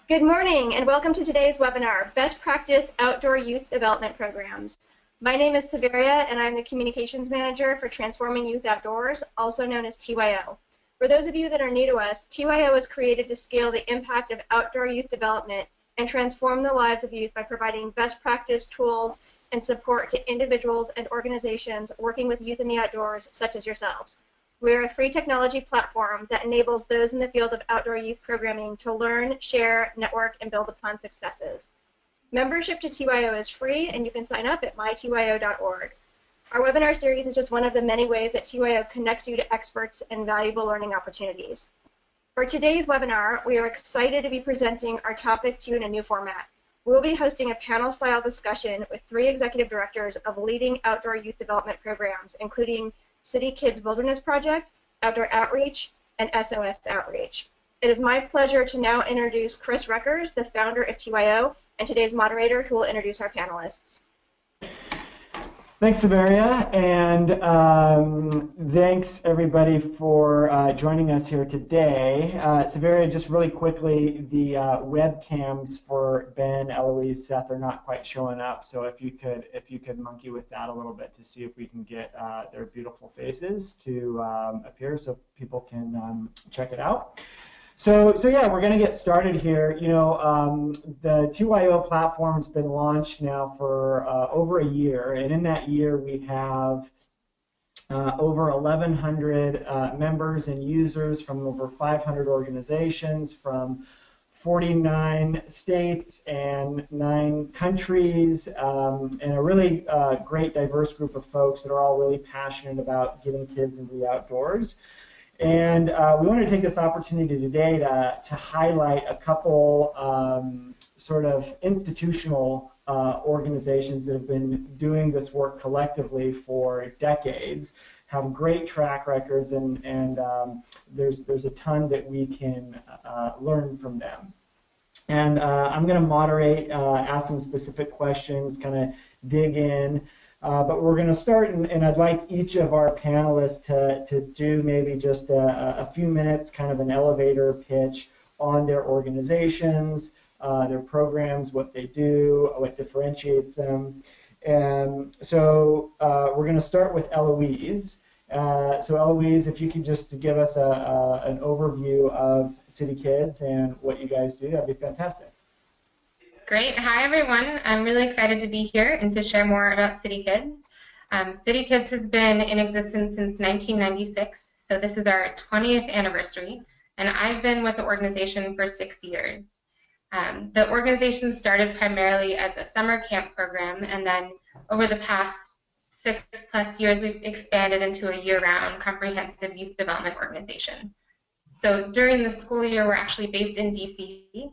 Good morning and welcome to today's webinar, Best Practice Outdoor Youth Development Programs. My name is Severia and I'm the Communications Manager for Transforming Youth Outdoors, also known as TYO. For those of you that are new to us, TYO was created to scale the impact of outdoor youth development and transform the lives of youth by providing best practice tools and support to individuals and organizations working with youth in the outdoors, such as yourselves. We're a free technology platform that enables those in the field of outdoor youth programming to learn, share, network, and build upon successes. Membership to TYO is free, and you can sign up at mytyo.org. Our webinar series is just one of the many ways that TYO connects you to experts and valuable learning opportunities. For today's webinar, we are excited to be presenting our topic to you in a new format. We'll be hosting a panel-style discussion with 3 executive directors of leading outdoor youth development programs, including City Kids Wilderness Project, Outdoor Outreach, and SOS Outreach. It is my pleasure to now introduce Chris Reckers, the founder of TYO, and today's moderator, who will introduce our panelists. Thanks, Severia, and thanks everybody for joining us here today. Severia, just really quickly, the webcams for Ben, Eloise, Seth are not quite showing up, so if you could monkey with that a little bit to see if we can get their beautiful faces to appear so people can check it out. So yeah, we're going to get started here. You know, the TYO platform has been launched now for over a year, and in that year we have over 1,100 members and users from over 500 organizations from 49 states and 9 countries, and a really great diverse group of folks that are all really passionate about getting kids into the outdoors. And we want to take this opportunity today to highlight a couple sort of institutional organizations that have been doing this work collectively for decades, have great track records, and there's a ton that we can learn from them. And I'm going to moderate, ask some specific questions, kind of dig in. But we're going to start, and I'd like each of our panelists to do maybe just a few minutes, kind of an elevator pitch on their organizations, their programs, what they do, what differentiates them. And so we're going to start with Eloise. So Eloise, if you could just give us an overview of City Kids and what you guys do, that'd be fantastic. Great. Hi, everyone. I'm really excited to be here and to share more about City Kids. City Kids has been in existence since 1996, so this is our 20th anniversary, and I've been with the organization for 6 years. The organization started primarily as a summer camp program, and then over the past 6+ years, we've expanded into a year-round comprehensive youth development organization. So during the school year, we're actually based in DC,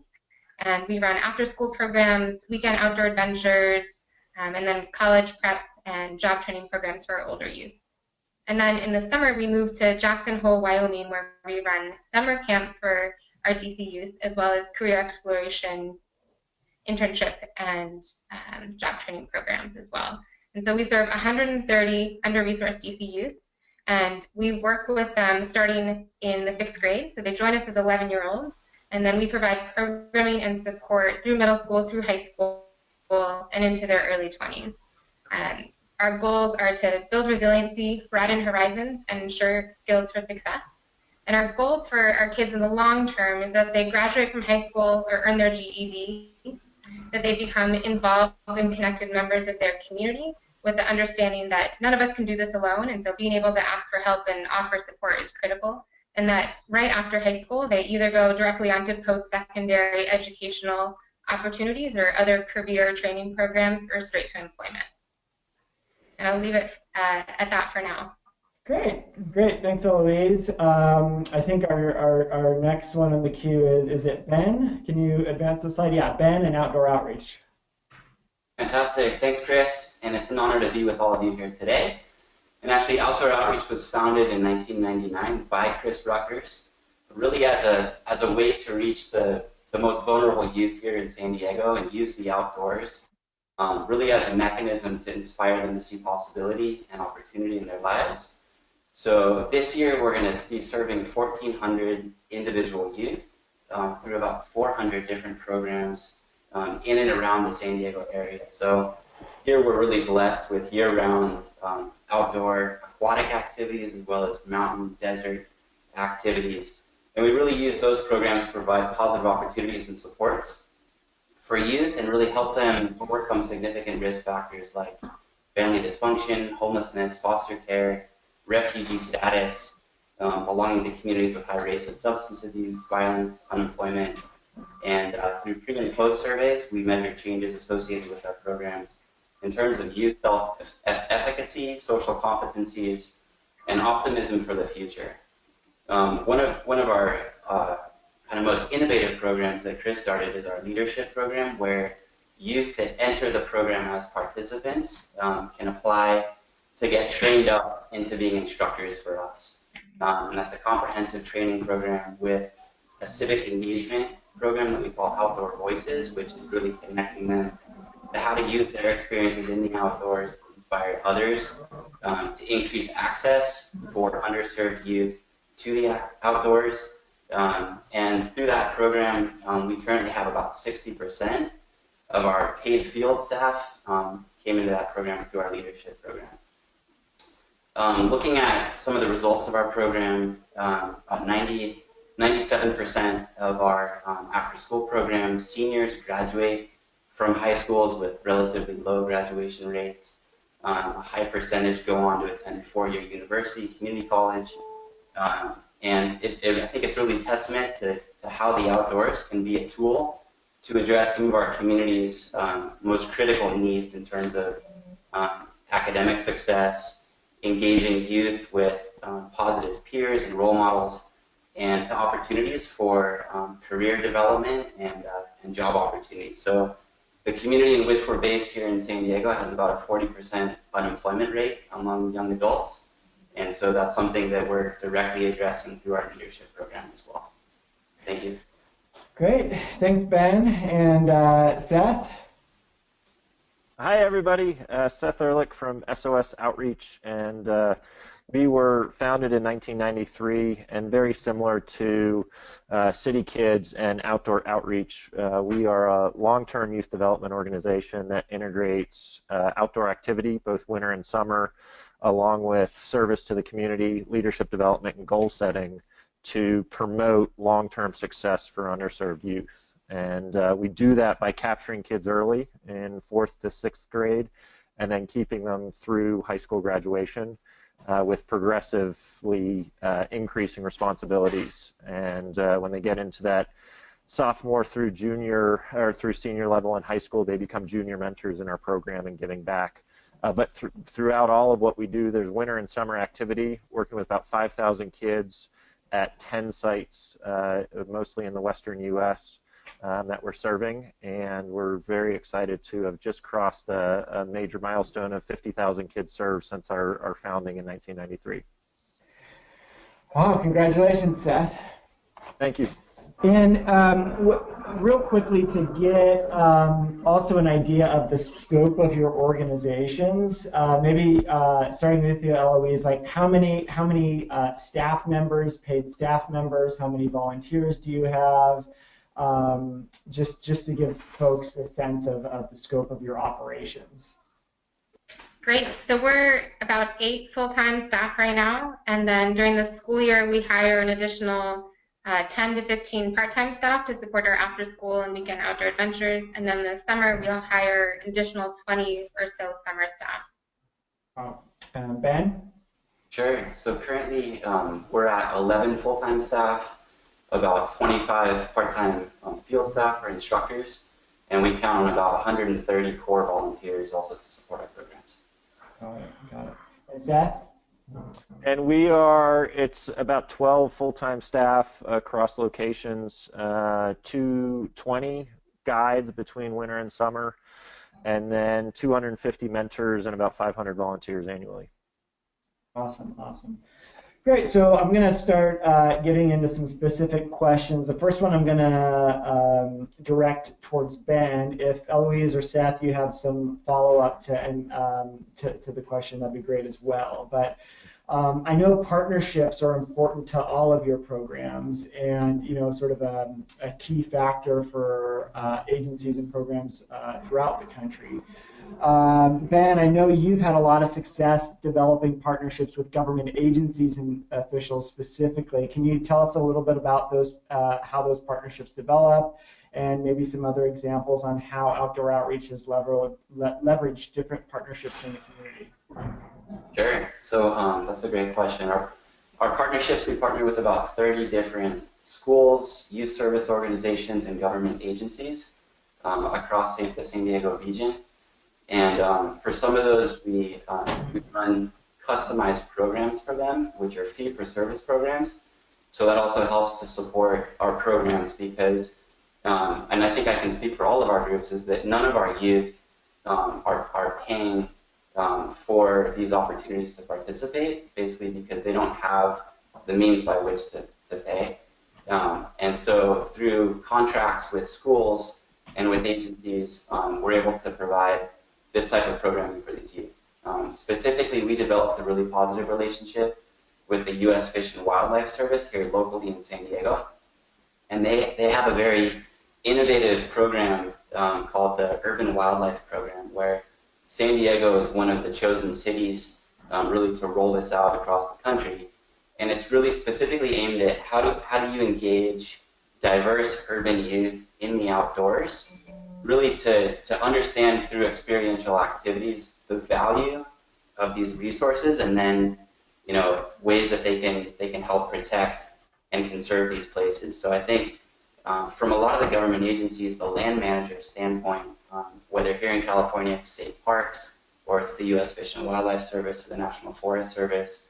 and we run after-school programs, weekend outdoor adventures, and then college prep and job training programs for our older youth. And then in the summer, we moved to Jackson Hole, Wyoming, where we run summer camp for our DC youth, as well as career exploration, internship, and job training programs as well. And so we serve 130 under-resourced DC youth, and we work with them starting in the 6th grade. So they join us as 11-year-olds. And then we provide programming and support through middle school, through high school, and into their early 20s. Our goals are to build resiliency, broaden horizons, and ensure skills for success. And our goals for our kids in the long term is that they graduate from high school or earn their GED, that they become involved and connected members of their community with the understanding that none of us can do this alone, and so being able to ask for help and offer support is critical. And that right after high school, they either go directly onto post-secondary educational opportunities or other career training programs or straight to employment. And I'll leave it at that for now. Great. Thanks, Eloise. I think our next one on the queue is it Ben? Can you advance the slide? Yeah, Ben and Outdoor Outreach. Fantastic. Thanks, Chris. And it's an honor to be with all of you here today. And actually, Outdoor Outreach was founded in 1999 by Chris Reckers, really as a way to reach the most vulnerable youth here in San Diego and use the outdoors, really as a mechanism to inspire them to see possibility and opportunity in their lives. So this year, we're going to be serving 1,400 individual youth through about 400 different programs in and around the San Diego area. So here we're really blessed with year-round outdoor aquatic activities as well as mountain, desert activities. And we really use those programs to provide positive opportunities and supports for youth and really help them overcome significant risk factors like family dysfunction, homelessness, foster care, refugee status, belonging to communities with high rates of substance abuse, violence, unemployment. And through pre and post surveys, we measure changes associated with our programs in terms of youth self-efficacy, social competencies, and optimism for the future. One of our kind of most innovative programs that Chris started is our leadership program, where youth that enter the program as participants can apply to get trained up into being instructors for us. And that's a comprehensive training program with a civic engagement program that we call Outdoor Voices, which is really connecting them to how to use their experiences in the outdoors to inspire others, to increase access for underserved youth to the outdoors. And through that program, we currently have about 60% of our paid field staff came into that program through our leadership program. Looking at some of the results of our program, about 97% of our after-school program seniors graduate from high schools with relatively low graduation rates. A high percentage go on to attend a four-year university, community college. And I think it's really a testament to how the outdoors can be a tool to address some of our community's most critical needs in terms of academic success, engaging youth with positive peers and role models, and to opportunities for career development and job opportunities. So the community in which we're based here in San Diego has about a 40% unemployment rate among young adults. And so that's something that we're directly addressing through our leadership program as well. Thank you. Great. Thanks, Ben. And Seth? Hi, everybody. Seth Ehrlich from SOS Outreach, and we were founded in 1993, and very similar to City Kids and Outdoor Outreach. We are a long-term youth development organization that integrates outdoor activity, both winter and summer, along with service to the community, leadership development, and goal setting to promote long-term success for underserved youth. And we do that by capturing kids early in 4th to 6th grade and then keeping them through high school graduation with progressively increasing responsibilities. And when they get into that sophomore through junior or through senior level in high school, they become junior mentors in our program and giving back. But throughout all of what we do, there's winter and summer activity, working with about 5,000 kids at 10 sites, mostly in the western U.S., that we're serving, and we're very excited to have just crossed a major milestone of 50,000 kids served since our founding in 1993. Wow, congratulations, Seth. Thank you. And real quickly, to get also an idea of the scope of your organizations, maybe starting with you, Eloise, like how many staff members, paid staff members, how many volunteers do you have? Just to give folks a sense of the scope of your operations. Great. So we're about 8 full-time staff right now, and then during the school year we hire an additional 10 to 15 part-time staff to support our after-school and weekend outdoor adventures, and then this summer we'll hire an additional 20 or so summer staff. Ben? Sure. So currently we're at 11 full-time staff, about 25 part-time field staff or instructors, and we count on about 130 core volunteers also to support our programs. Got it. And Seth? And it's about 12 full-time staff across locations, 220 guides between winter and summer, and then 250 mentors and about 500 volunteers annually. Awesome. Great, so I'm going to start getting into some specific questions. The first one I'm going to direct towards Ben. If Eloise or Seth, you have some follow-up to the question, that'd be great as well. But I know partnerships are important to all of your programs, and sort of a key factor for agencies and programs throughout the country. Ben, I know you've had a lot of success developing partnerships with government agencies and officials specifically. Can you tell us a little bit about those, how those partnerships develop, and maybe some other examples on how outdoor outreach has leveraged different partnerships in the community? Sure. So that's a great question. Our partnerships, we partner with about 30 different schools, youth service organizations, and government agencies across the San Diego region. And for some of those, we run customized programs for them, which are fee-for-service programs. So that also helps to support our programs because, and I think I can speak for all of our groups, is that none of our youth are paying for these opportunities to participate, basically because they don't have the means by which to pay. And so through contracts with schools and with agencies, we're able to provide this type of programming for these youth. Specifically, we developed a really positive relationship with the U.S. Fish and Wildlife Service here locally in San Diego. And they have a very innovative program called the Urban Wildlife Program, where San Diego is one of the chosen cities really to roll this out across the country. And it's really specifically aimed at how do you engage diverse urban youth in the outdoors, really to understand through experiential activities the value of these resources, and then ways that they can help protect and conserve these places. So I think from a lot of the government agencies, the land manager standpoint, whether here in California it's state parks or it's the U.S. Fish and Wildlife Service or the National Forest Service,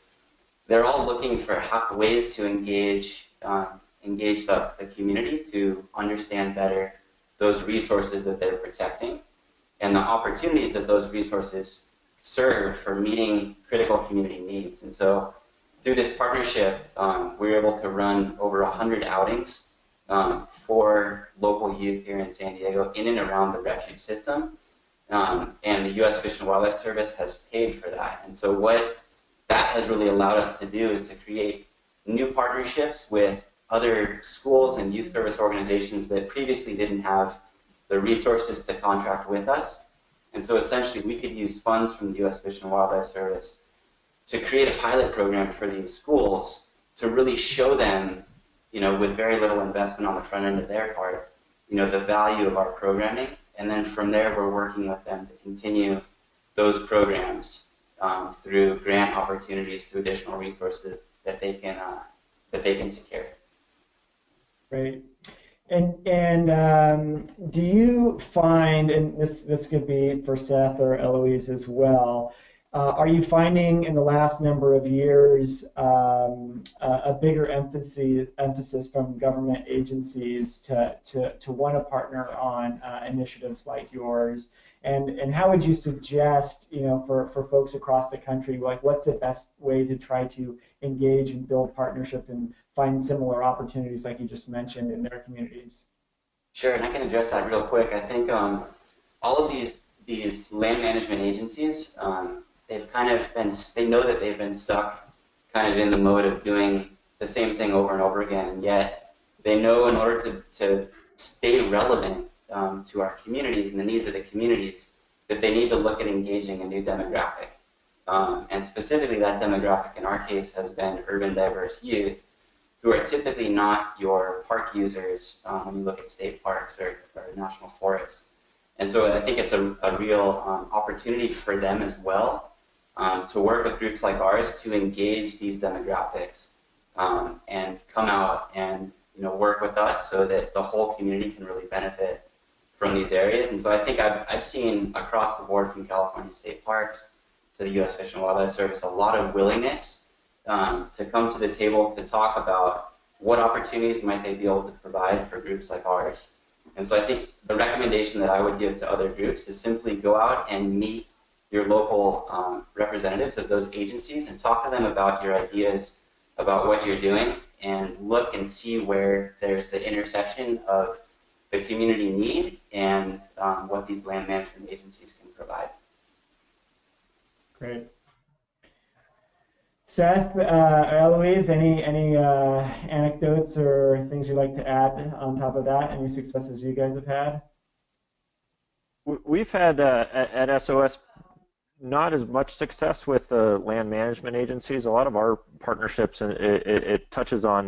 they're all looking for ways to engage the community to understand better those resources that they're protecting and the opportunities that those resources serve for meeting critical community needs. And so through this partnership, we were able to run over 100 outings for local youth here in San Diego in and around the refuge system. And the U.S. Fish and Wildlife Service has paid for that. And so what that has really allowed us to do is to create new partnerships with other schools and youth service organizations that previously didn't have the resources to contract with us. And so essentially we could use funds from the U.S. Fish and Wildlife Service to create a pilot program for these schools to really show them, with very little investment on the front end of their part, the value of our programming. And then from there, we're working with them to continue those programs through grant opportunities, through additional resources that they can secure. Great. And do you find, and this could be for Seth or Eloise as well, are you finding in the last number of years a bigger emphasis from government agencies to want to partner on initiatives like yours? And how would you suggest, for folks across the country, like what's the best way to try to engage and build partnership and find similar opportunities like you just mentioned in their communities? Sure, and I can address that real quick. I think all of these land management agencies, they've kind of they know that they've been stuck kind of in the mode of doing the same thing over and over again, and yet they know in order to stay relevant to our communities and the needs of the communities, that they need to look at engaging a new demographic. And specifically that demographic in our case has been urban diverse youth, who are typically not your park users when you look at state parks or national forests. And so I think it's a real opportunity for them as well to work with groups like ours to engage these demographics and come out and work with us so that the whole community can really benefit from these areas. And so I think I've seen across the board from California state parks to the U.S. Fish and Wildlife Service a lot of willingness to come to the table to talk about what opportunities might they be able to provide for groups like ours. And so I think the recommendation that I would give to other groups is simply go out and meet your local representatives of those agencies and talk to them about your ideas about what you're doing, and look and see where there's the intersection of the community need and what these land management agencies can provide. Great. Seth, or Eloise, any anecdotes or things you'd like to add on top of that? Any successes you guys have had? We've had at SOS not as much success with land management agencies. A lot of our partnerships, and it touches on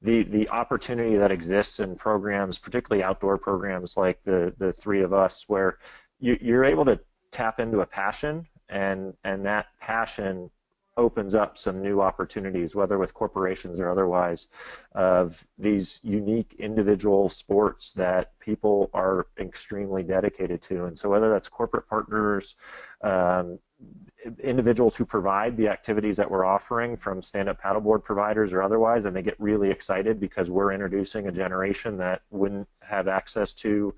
the opportunity that exists in programs, particularly outdoor programs like the three of us, where you're able to tap into a passion, and that passion opens up some new opportunities, whether with corporations or otherwise, of these unique individual sports that people are extremely dedicated to. And so whether that's corporate partners, individuals who provide the activities that we're offering, from stand-up paddleboard providers or otherwise, and they get really excited because we're introducing a generation that wouldn't have access to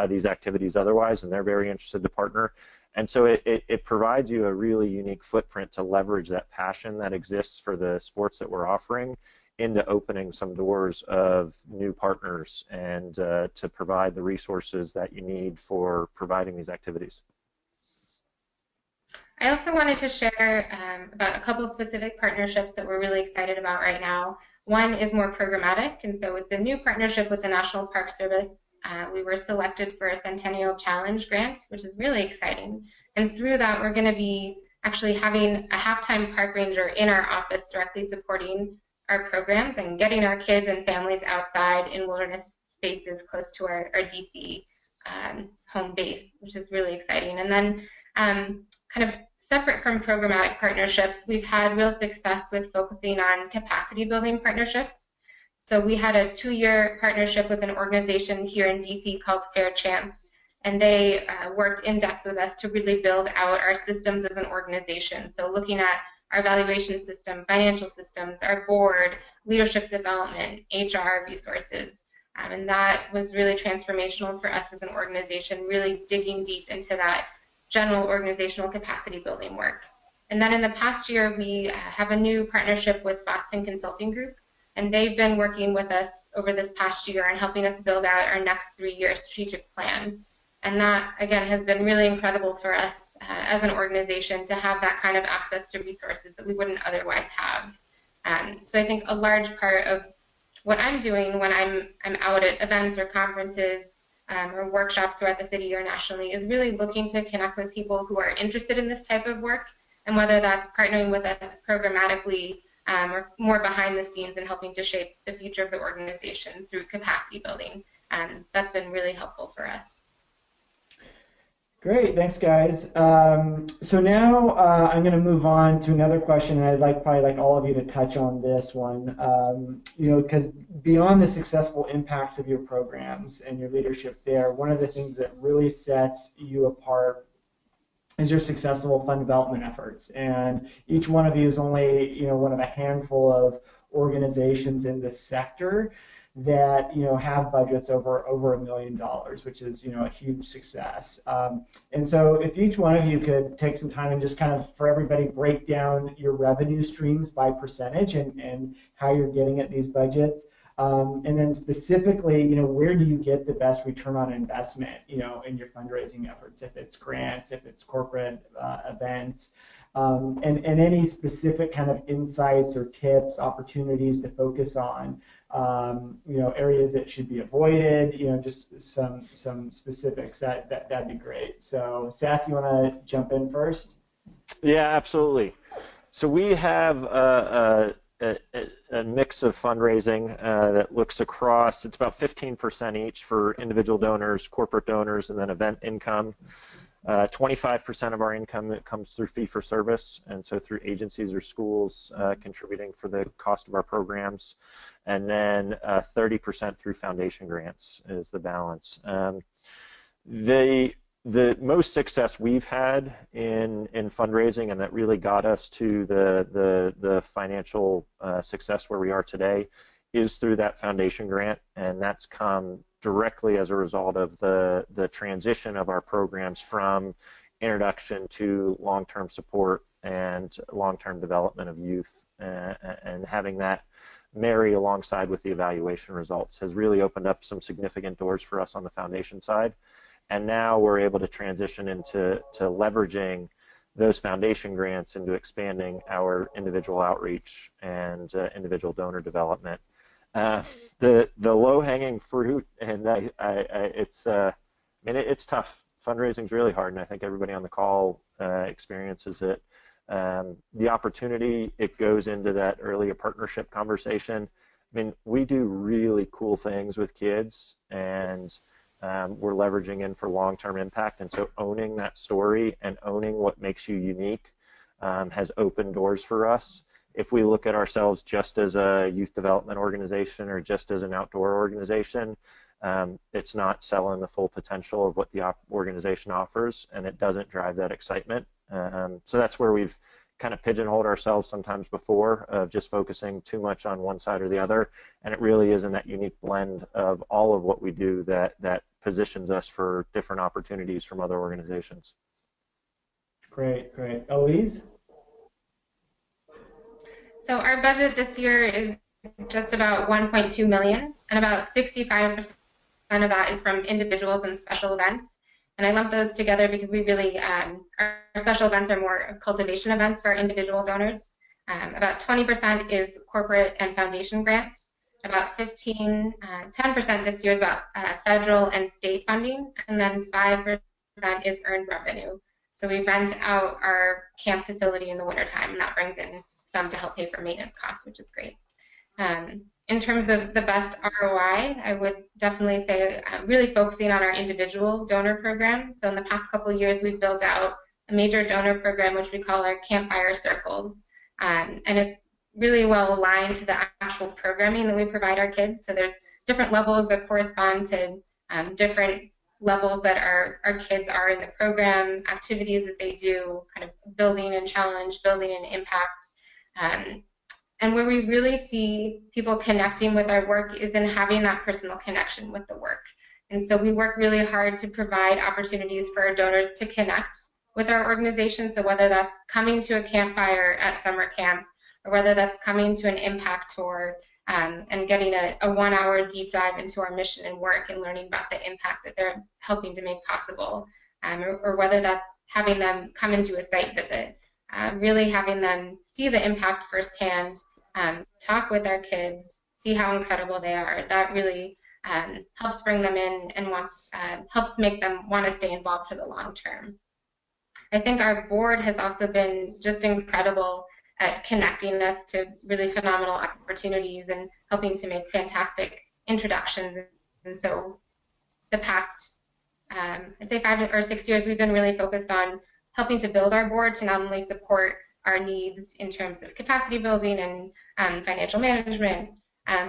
these activities otherwise, and they're very interested to partner. And so it provides you a really unique footprint to leverage that passion that exists for the sports that we're offering into opening some doors of new partners, and to provide the resources that you need for providing these activities. I also wanted to share about a couple of specific partnerships that we're really excited about right now. One is more programmatic, and so it's a new partnership with the National Park Service. We were selected for a Centennial Challenge grant, which is really exciting. And through that, we're going to be actually having a halftime park ranger in our office directly supporting our programs and getting our kids and families outside in wilderness spaces close to our DC home base, which is really exciting. And then kind of separate from programmatic partnerships, we've had real success with focusing on capacity building partnerships. So we had a 2-year partnership with an organization here in DC called Fair Chance, and they worked in depth with us to really build out our systems as an organization. So looking at our evaluation system, financial systems, our board, leadership development, HR resources, and that was really transformational for us as an organization, really digging deep into that general organizational capacity building work. And then in the past year, we have a new partnership with Boston Consulting Group, and they've been working with us over this past year and helping us build out our next 3-year strategic plan. And that, again, has been really incredible for us as an organization to have that kind of access to resources that we wouldn't otherwise have. So I think a large part of what I'm doing when I'm out at events or conferences or workshops throughout the city or nationally is really looking to connect with people who are interested in this type of work, and whether that's partnering with us programmatically or more behind the scenes and helping to shape the future of the organization through capacity building. That's been really helpful for us. Great, thanks guys. So now I'm going to move on to another question, and I'd probably like all of you to touch on this one. You know, because beyond the successful impacts of your programs and your leadership there, one of the things that really sets you apart is your successful fund development efforts. And each one of you is only, you know, one of a handful of organizations in this sector that, you know, have budgets over $1 million, which is, you know, a huge success. And so if each one of you could take some time and just kind of, for everybody, break down your revenue streams by percentage and how you're getting at these budgets. And then specifically, you know, where do you get the best return on investment, you know, in your fundraising efforts, if it's grants, if it's corporate events, and any specific kind of insights or tips, opportunities to focus on, you know, areas that should be avoided, you know, just some specifics, that'd be great. So Seth, you want to jump in first? Yeah, absolutely. So we have a mix of fundraising that looks across, it's about 15% each for individual donors, corporate donors, and then event income. 25% of our income comes through fee-for-service, and so through agencies or schools contributing for the cost of our programs. And then 30% through foundation grants is the balance. The most success we've had in fundraising, and that really got us to the financial success where we are today, is through that foundation grant, and that's come directly as a result of the transition of our programs from introduction to long-term support and long-term development of youth, and having that marry alongside with the evaluation results has really opened up some significant doors for us on the foundation side. And now we're able to transition into leveraging those foundation grants into expanding our individual outreach and individual donor development. The low-hanging fruit, and it's tough. Fundraising is really hard, and I think everybody on the call experiences it. The opportunity, it goes into that early partnership conversation. I mean, we do really cool things with kids, and we're leveraging in for long-term impact, and so owning that story and owning what makes you unique has opened doors for us. If we look at ourselves just as a youth development organization or just as an outdoor organization, it's not selling the full potential of what the organization offers, and it doesn't drive that excitement. So that's where we've kind of pigeonholed ourselves sometimes before, of just focusing too much on one side or the other, and it really is in that unique blend of all of what we do that positions us for different opportunities from other organizations. Great, great. Eloise? So our budget this year is just about $1.2 million, and about 65% of that is from individuals and special events. And I lump those together because we really, our special events are more cultivation events for our individual donors. About 20% is corporate and foundation grants. About 10% this year is about federal and state funding, and then 5% is earned revenue. So we rent out our camp facility in the wintertime, and that brings in some to help pay for maintenance costs, which is great. In terms of the best ROI, I would definitely say really focusing on our individual donor program. So in the past couple of years, we've built out a major donor program, which we call our campfire circles. And it's really well aligned to the actual programming that we provide our kids. So there's different levels that correspond to different levels that our kids are in the program, activities that they do, kind of building and challenge, building and impact. And where we really see people connecting with our work is in having that personal connection with the work. And so we work really hard to provide opportunities for our donors to connect with our organization. So whether that's coming to a campfire at summer camp, or whether that's coming to an impact tour and getting a 1-hour deep dive into our mission and work and learning about the impact that they're helping to make possible, or whether that's having them come into a site visit. Really having them see the impact firsthand, talk with our kids, see how incredible they are. That really helps bring them in and helps make them want to stay involved for the long term. I think our board has also been just incredible at connecting us to really phenomenal opportunities and helping to make fantastic introductions. And so the past, I'd say 5 or 6 years, we've been really focused on helping to build our board to not only support our needs in terms of capacity building and financial management,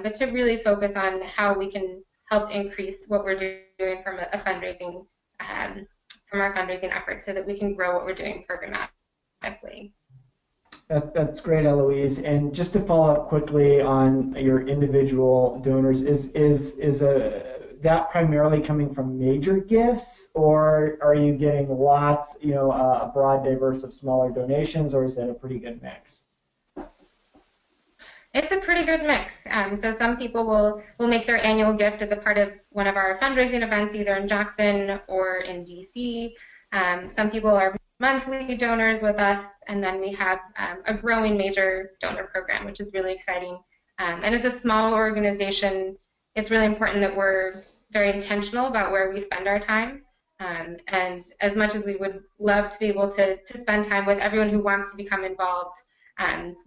but to really focus on how we can help increase what we're doing from a fundraising, from our fundraising efforts, so that we can grow what we're doing programmatically. That's great, Eloise. And just to follow up quickly on your individual donors, is that primarily coming from major gifts, or are you getting lots, a broad diverse of smaller donations, or is that a pretty good mix? It's a pretty good mix. So some people will make their annual gift as a part of one of our fundraising events, either in Jackson or in DC. Some people are monthly donors with us, and then we have a growing major donor program, which is really exciting. And as a small organization, it's really important that we're very intentional about where we spend our time. And as much as we would love to be able to spend time with everyone who wants to become involved,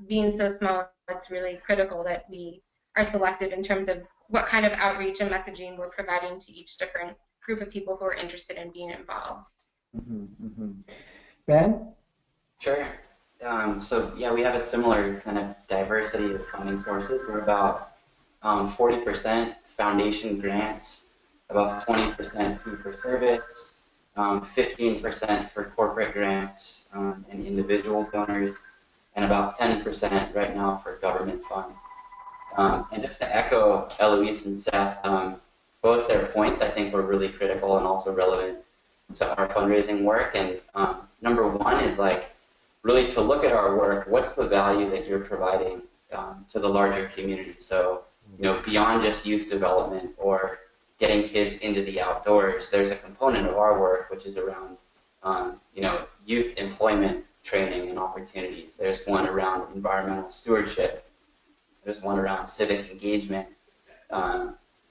being so small, it's really critical that we are selective in terms of what kind of outreach and messaging we're providing to each different group of people who are interested in being involved. Mm-hmm, mm-hmm. Ben? Sure. So yeah, we have a similar kind of diversity of funding sources. We're about 40% foundation grants, about 20% fee for service, 15% for corporate grants and individual donors, and about 10% right now for government funds. And just to echo Eloise and Seth, both their points I think were really critical and also relevant to our fundraising work. And number one is really to look at our work, what's the value that you're providing to the larger community? So, beyond just youth development or getting kids into the outdoors, there's a component of our work which is around, youth employment training and opportunities. There's one around environmental stewardship. There's one around civic engagement,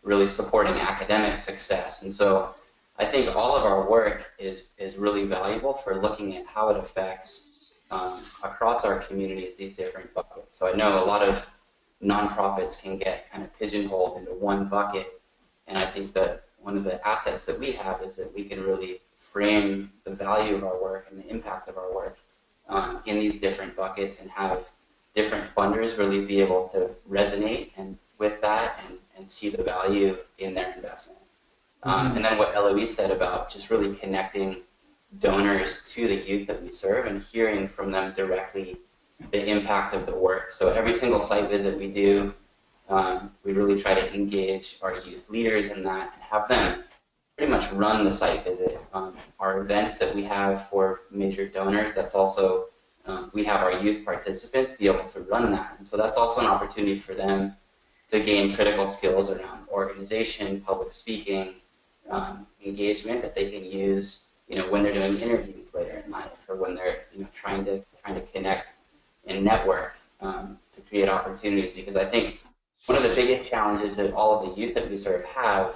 really supporting academic success. And so I think all of our work is really valuable for looking at how it affects across our communities these different buckets. So I know a lot of nonprofits can get kind of pigeonholed into one bucket, and I think that one of the assets that we have is that we can really frame the value of our work and the impact of our work in these different buckets, and have different funders really be able to resonate with that and see the value in their investment. And then what Eloise said about just really connecting donors to the youth that we serve and hearing from them directly the impact of the work. So every single site visit we do, we really try to engage our youth leaders in that and have them pretty much run the site visit. Our events that we have for major donors, that's also, we have our youth participants be able to run that. And so that's also an opportunity for them to gain critical skills around organization, public speaking, engagement that they can use, when they're doing interviews later in life, or when they're, trying to connect and network to create opportunities. Because I think one of the biggest challenges that all of the youth that we serve have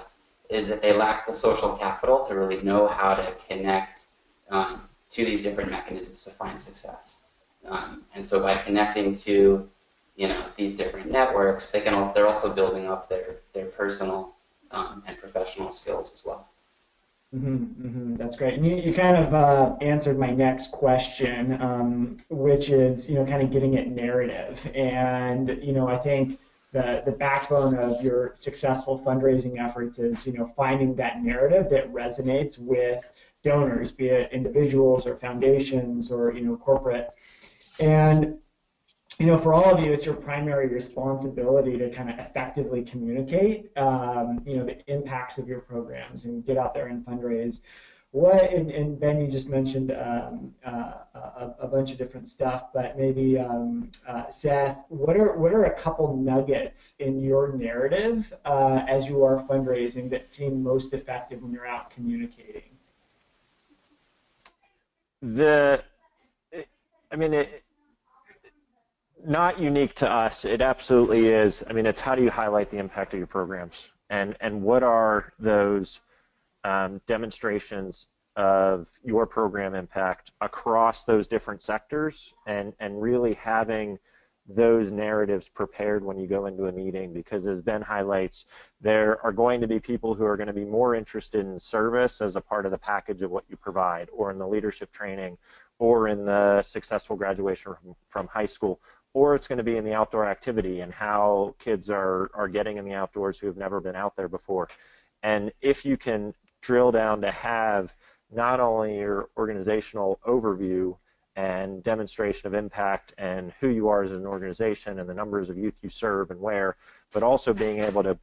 is that they lack the social capital to really know how to connect to these different mechanisms to find success. And so by connecting to, these different networks, they're also building up their personal and professional skills as well. That's great. And you kind of answered my next question, which is, kind of getting at narrative. And, I think the backbone of your successful fundraising efforts is, finding that narrative that resonates with donors, be it individuals or foundations or, corporate. And, for all of you, it's your primary responsibility to kind of effectively communicate, the impacts of your programs and get out there and fundraise. And Ben, you just mentioned a bunch of different stuff, but maybe Seth, what are a couple nuggets in your narrative as you are fundraising that seem most effective when you're out communicating? Not unique to us. It absolutely is. It's how do you highlight the impact of your programs, and what are those demonstrations of your program impact across those different sectors, and really having those narratives prepared when you go into a meeting, because as Ben highlights, there are going to be people who are going to be more interested in service as a part of the package of what you provide, or in the leadership training, or in the successful graduation from high school, or it's going to be in the outdoor activity and how kids are getting in the outdoors who have never been out there before. And if you can drill down to have not only your organizational overview and demonstration of impact and who you are as an organization and the numbers of youth you serve and where, but also being able to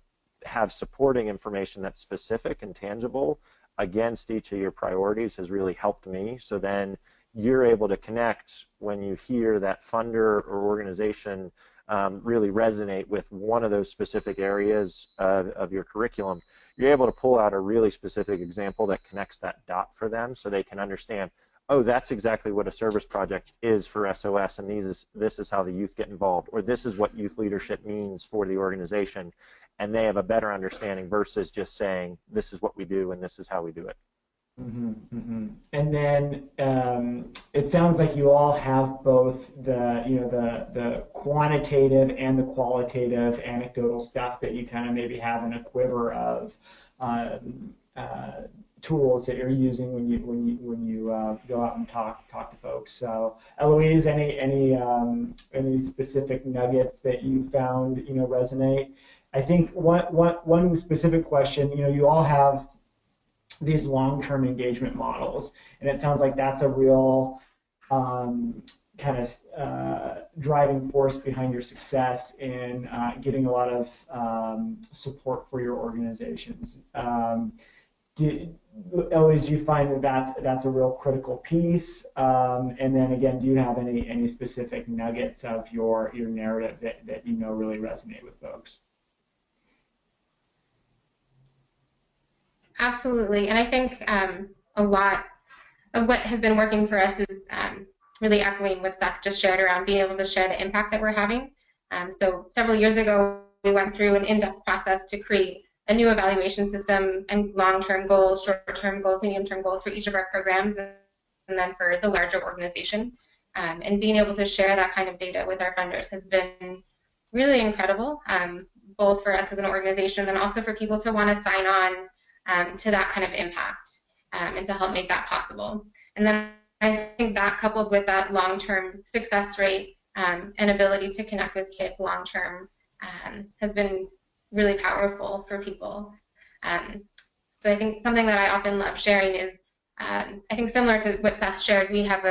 have supporting information that's specific and tangible against each of your priorities has really helped me. So then you're able to connect when you hear that funder or organization really resonate with one of those specific areas of your curriculum. You're able to pull out a really specific example that connects that dot for them, so they can understand, oh, that's exactly what a service project is for SOS, and this is how the youth get involved, or this is what youth leadership means for the organization, and they have a better understanding versus just saying, this is what we do and this is how we do it. And then it sounds like you all have both the quantitative and the qualitative anecdotal stuff that you kind of maybe have in a quiver of tools that you're using when you go out and talk to folks. So Eloise, any specific nuggets that you found resonate? I think one specific question, you all have these long-term engagement models, and it sounds like that's a real kind of driving force behind your success in getting a lot of support for your organizations. Eloise, do you find that that's a real critical piece? And then again, do you have any specific nuggets of your narrative that really resonate with folks? Absolutely, and I think a lot of what has been working for us is really echoing what Seth just shared around being able to share the impact that we're having. So several years ago, we went through an in-depth process to create a new evaluation system and long-term goals, short-term goals, medium-term goals for each of our programs, and then for the larger organization. And being able to share that kind of data with our funders has been really incredible, both for us as an organization and also for people to want to sign on to that kind of impact and to help make that possible. And then I think that coupled with that long-term success rate and ability to connect with kids long-term has been really powerful for people. So I think something that I often love sharing is, I think similar to what Seth shared, we have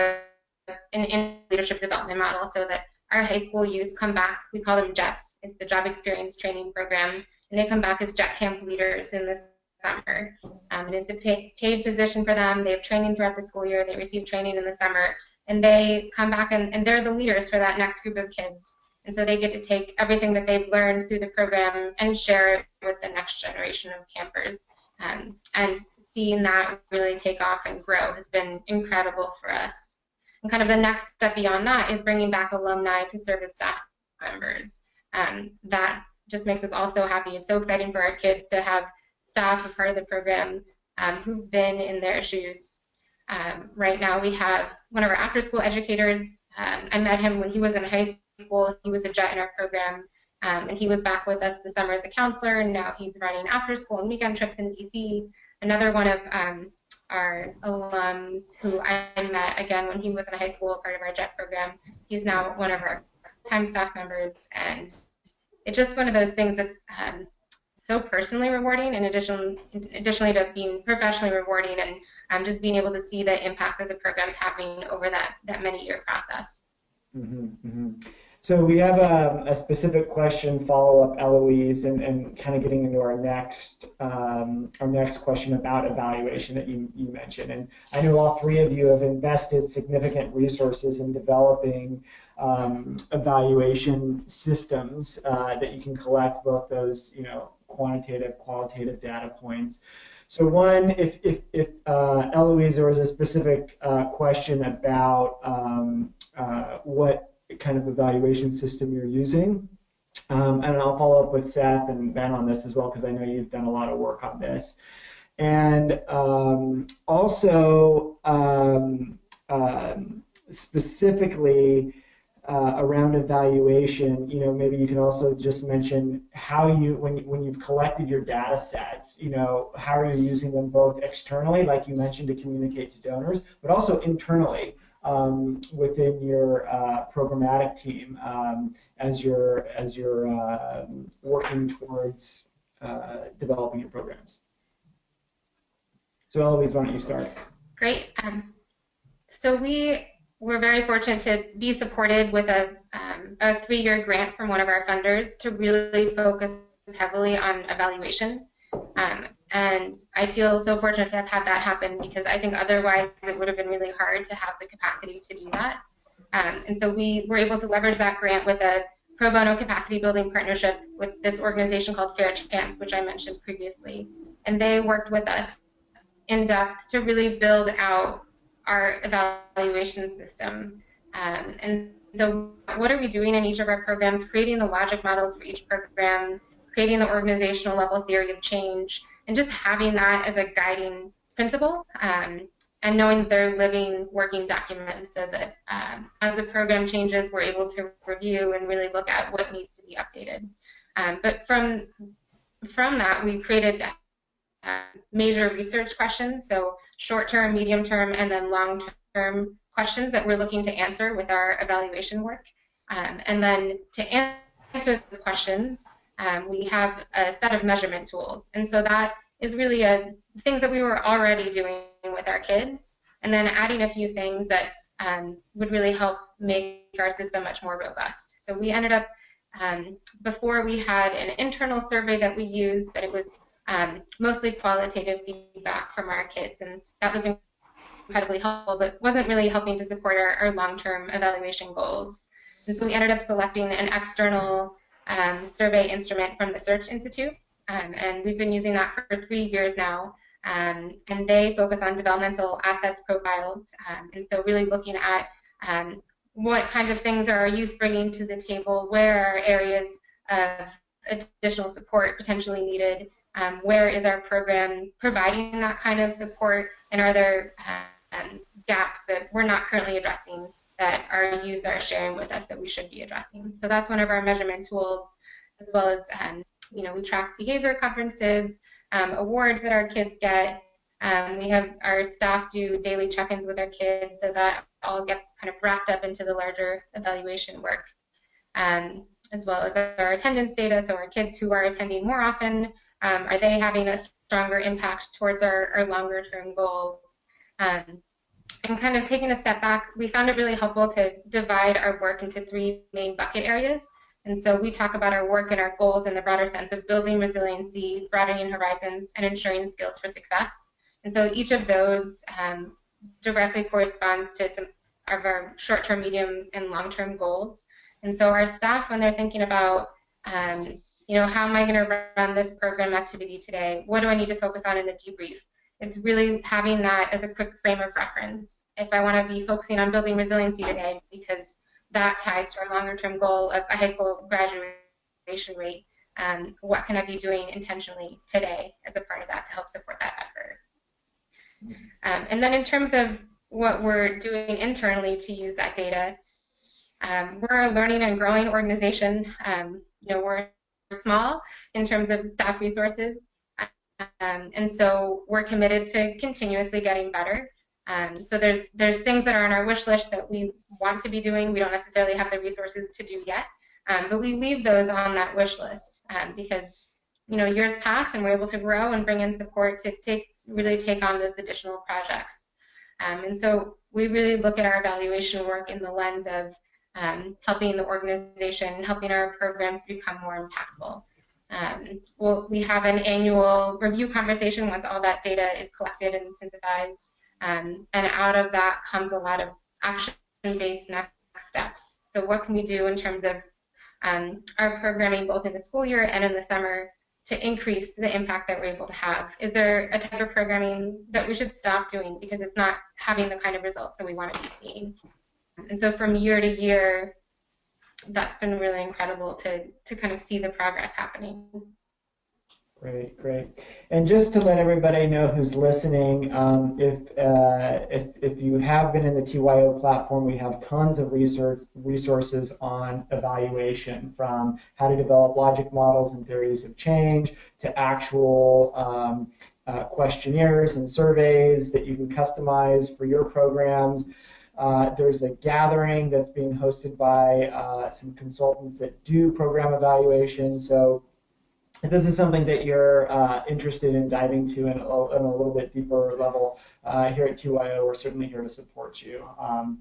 an leadership development model so that our high school youth come back, we call them JETs, it's the Job Experience Training Program, and they come back as JET camp leaders in the summer. And it's a paid position for them. They have training throughout the school year, they receive training in the summer, and they come back and they're the leaders for that next group of kids. And so they get to take everything that they've learned through the program and share it with the next generation of campers. And seeing that really take off and grow has been incredible for us. And kind of the next step beyond that is bringing back alumni to serve as staff members. That just makes us all so happy. It's so exciting for our kids to have staff as part of the program who've been in their shoes. Right now we have one of our after-school educators. I met him when he was in high school. He was a JET in our program, and he was back with us this summer as a counselor, and now he's running after-school and weekend trips in DC. Another one of our alums who I met, again, when he was in high school, part of our JET program, he's now one of our full-time staff members, and it's just one of those things that's so personally rewarding, in additionally to being professionally rewarding, and just being able to see the impact that the program's having over that many-year process. Mm-hmm, mm-hmm. So we have a specific question, follow-up, Eloise, and kind of getting into our next question about evaluation that you mentioned. And I know all three of you have invested significant resources in developing evaluation systems that you can collect both those, quantitative, qualitative data points. So one, if Eloise, there was a specific question about what kind of evaluation system you're using. And I'll follow up with Seth and Ben on this as well, because I know you've done a lot of work on this. And also, specifically around evaluation, maybe you can also just mention how you, when you've collected your data sets, how are you using them both externally, like you mentioned, to communicate to donors, but also internally within your programmatic team as you're working towards developing your programs. So Eloise, why don't you start? Great. So we were very fortunate to be supported with a 3-year grant from one of our funders to really focus heavily on evaluation. And I feel so fortunate to have had that happen, because I think otherwise it would have been really hard to have the capacity to do that. And so we were able to leverage that grant with a pro bono capacity building partnership with this organization called Fair Chance, which I mentioned previously. And they worked with us in depth to really build out our evaluation system. And so what are we doing in each of our programs? Creating the logic models for each program, creating the organizational level theory of change, and just having that as a guiding principle, and knowing they're living, working documents, so that as the program changes, we're able to review and really look at what needs to be updated. But from that, we created major research questions, so short-term, medium-term, and then long-term questions that we're looking to answer with our evaluation work. And then to answer those questions, we have a set of measurement tools. And so that is really things that we were already doing with our kids, and then adding a few things that would really help make our system much more robust. So we ended up, before we had an internal survey that we used, but it was mostly qualitative feedback from our kids, and that was incredibly helpful, but wasn't really helping to support our long-term evaluation goals. And so we ended up selecting an external survey instrument from the Search Institute, and we've been using that for 3 years now, and they focus on developmental assets profiles, and so really looking at what kinds of things are our youth bringing to the table, where are areas of additional support potentially needed, where is our program providing that kind of support, and are there gaps that we're not currently addressing that our youth are sharing with us that we should be addressing. So that's one of our measurement tools, as well as we track behavior conferences, awards that our kids get. We have our staff do daily check-ins with our kids, so that all gets kind of wrapped up into the larger evaluation work, as well as our attendance data. So our kids who are attending more often, are they having a stronger impact towards our longer-term goals? And kind of taking a step back, we found it really helpful to divide our work into 3 main bucket areas. And so we talk about our work and our goals in the broader sense of building resiliency, broadening horizons, and ensuring skills for success. And so each of those directly corresponds to some of our short-term, medium, and long-term goals. And so our staff, when they're thinking about, how am I going to run this program activity today? What do I need to focus on in the debrief? It's really having that as a quick frame of reference. If I want to be focusing on building resiliency today, because that ties to our longer-term goal of a high school graduation rate, what can I be doing intentionally today as a part of that to help support that effort? And then in terms of what we're doing internally to use that data, we're a learning and growing organization. We're small in terms of staff resources, and so we're committed to continuously getting better. So there's things that are on our wish list that we want to be doing. We don't necessarily have the resources to do yet, but we leave those on that wish list because years pass and we're able to grow and bring in support to really take on those additional projects. And so we really look at our evaluation work in the lens of helping the organization, helping our programs become more impactful. We have an annual review conversation once all that data is collected and synthesized, and out of that comes a lot of action-based next steps. So what can we do in terms of our programming both in the school year and in the summer to increase the impact that we're able to have? Is there a type of programming that we should stop doing because it's not having the kind of results that we want to be seeing? And so from year to year, that's been really incredible to kind of see the progress happening. Great. And just to let everybody know who's listening, if you have been in the TYO platform, we have tons of resources on evaluation, from how to develop logic models and theories of change to actual questionnaires and surveys that you can customize for your programs. There's a gathering that's being hosted by some consultants that do program evaluation. So if this is something that you're interested in diving to in a little bit deeper level, here at TYO, we're certainly here to support you. And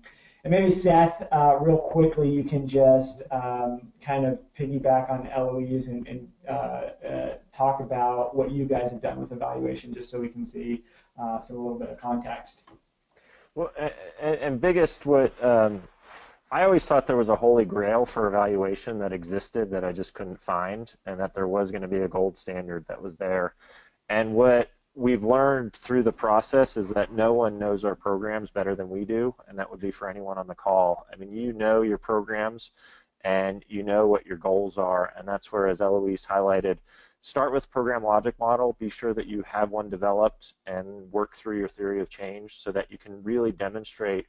maybe Seth, real quickly, you can just kind of piggyback on Eloise and talk about what you guys have done with evaluation, just so we can see a little bit of context. Well, and biggest, I always thought there was a holy grail for evaluation that existed that I just couldn't find, and that there was going to be a gold standard that was there. And what we've learned through the process is that no one knows our programs better than we do, and that would be for anyone on the call. I mean, you know your programs, and you know what your goals are, and that's where, as Eloise highlighted, start with program logic model, be sure that you have one developed, and work through your theory of change so that you can really demonstrate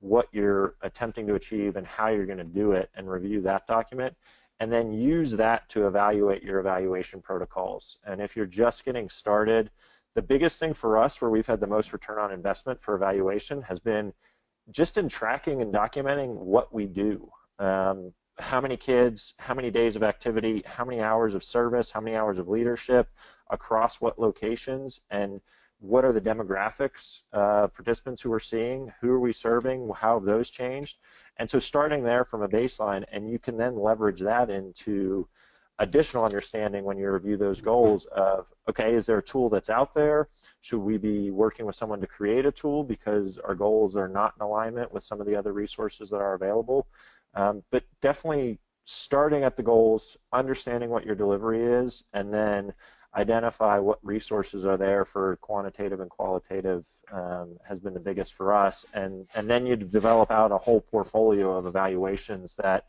what you're attempting to achieve and how you're going to do it, and review that document, and then use that to evaluate your evaluation protocols. And if you're just getting started, the biggest thing for us, where we've had the most return on investment for evaluation, has been just in tracking and documenting what we do. How many kids, how many days of activity, how many hours of service, how many hours of leadership, across what locations, and what are the demographics of participants who we're seeing, who are we serving, how have those changed. And so starting there from a baseline, and you can then leverage that into additional understanding when you review those goals of, okay, is there a tool that's out there? Should we be working with someone to create a tool because our goals are not in alignment with some of the other resources that are available? But definitely starting at the goals, understanding what your delivery is, and then identify what resources are there for quantitative and qualitative has been the biggest for us. And then you develop out a whole portfolio of evaluations that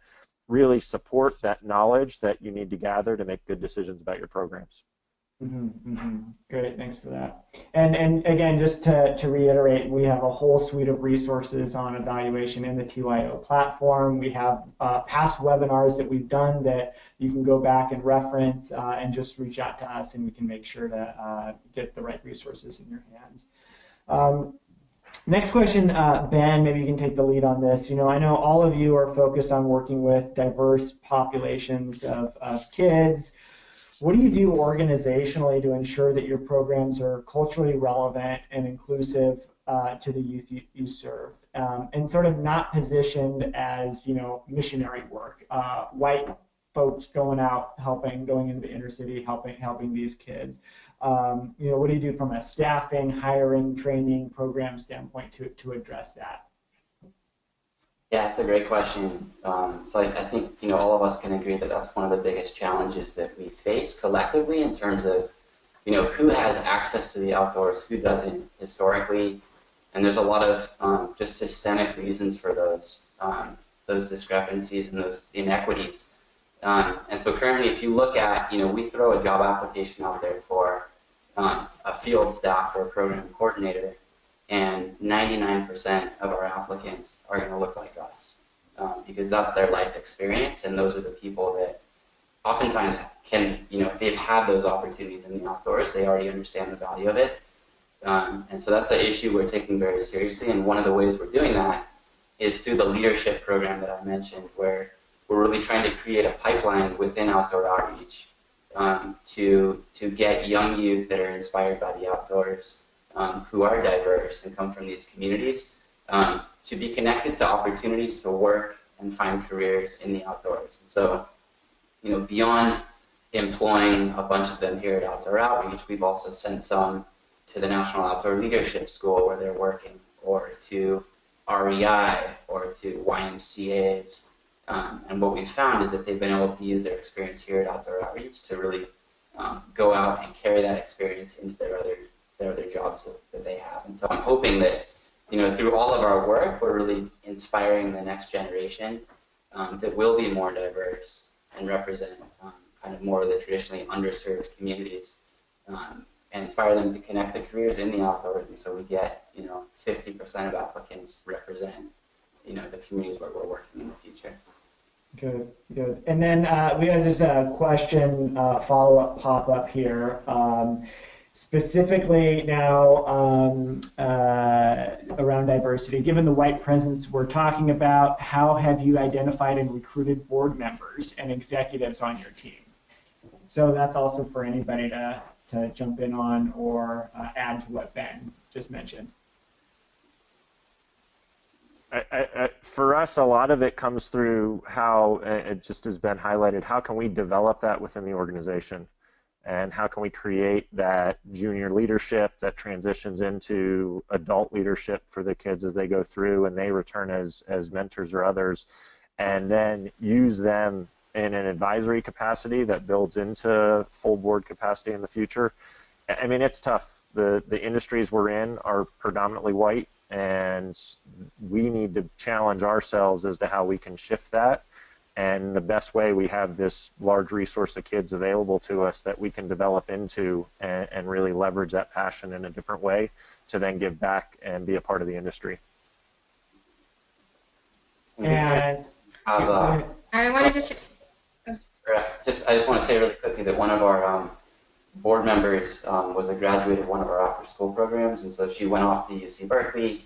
really support that knowledge that you need to gather to make good decisions about your programs. Great, thanks for that. And again, just to reiterate, we have a whole suite of resources on evaluation in the TYO platform. We have past webinars that we've done that you can go back and reference and just reach out to us, and we can make sure to get the right resources in your hands. Next question, Ben, maybe you can take the lead on this. You know, I know all of you are focused on working with diverse populations of kids. What do you do organizationally to ensure that your programs are culturally relevant and inclusive to the youth you serve, and sort of not positioned as, you know, missionary work, white folks going out going into the inner city, helping these kids? You know, what do you do from a staffing, hiring, training, program standpoint to address that? Yeah, it's a great question. So I think, you know, all of us can agree that that's one of the biggest challenges that we face collectively in terms of, you know, who has access to the outdoors, who doesn't historically, and there's a lot of just systemic reasons for those discrepancies and those inequities. And so currently, if you look at, you know, we throw a job application out there for a field staff or a program coordinator, and 99% of our applicants are going to look like us because that's their life experience, and those are the people that oftentimes can, you know, if they've had those opportunities in the outdoors, they already understand the value of it. And so that's an issue we're taking very seriously, and one of the ways we're doing that is through the leadership program that I mentioned, where we're really trying to create a pipeline within Outdoor Outreach to get young youth that are inspired by the outdoors, who are diverse and come from these communities, to be connected to opportunities to work and find careers in the outdoors. And so, you know, beyond employing a bunch of them here at Outdoor Outreach, we've also sent some to the National Outdoor Leadership School where they're working, or to REI, or to YMCAs. And what we've found is that they've been able to use their experience here at Outdoor Outreach to really go out and carry that experience into their other jobs that they have. And so I'm hoping that, you know, through all of our work, we're really inspiring the next generation that will be more diverse and represent kind of more of the traditionally underserved communities, and inspire them to connect the careers in the outdoors. And so we get, you know, 50% of applicants represent, you know, the communities where we're working in the future. Good, good. And then we have just a question follow-up pop up here. Specifically now around diversity, given the white presence we're talking about, how have you identified and recruited board members and executives on your team? So that's also for anybody to jump in on or add to what Ben just mentioned. For us, a lot of it comes through how, it just has been highlighted, how can we develop that within the organization? And how can we create that junior leadership that transitions into adult leadership for the kids as they go through and they return as mentors or others, and then use them in an advisory capacity that builds into full board capacity in the future. I mean, it's tough. The industries we're in are predominantly white, and we need to challenge ourselves as to how we can shift that. And the best way, we have this large resource of kids available to us that we can develop into and really leverage that passion in a different way to then give back and be a part of the industry. And I wanted to I just want to say really quickly that one of our board members was a graduate of one of our after-school programs, and so she went off to UC Berkeley,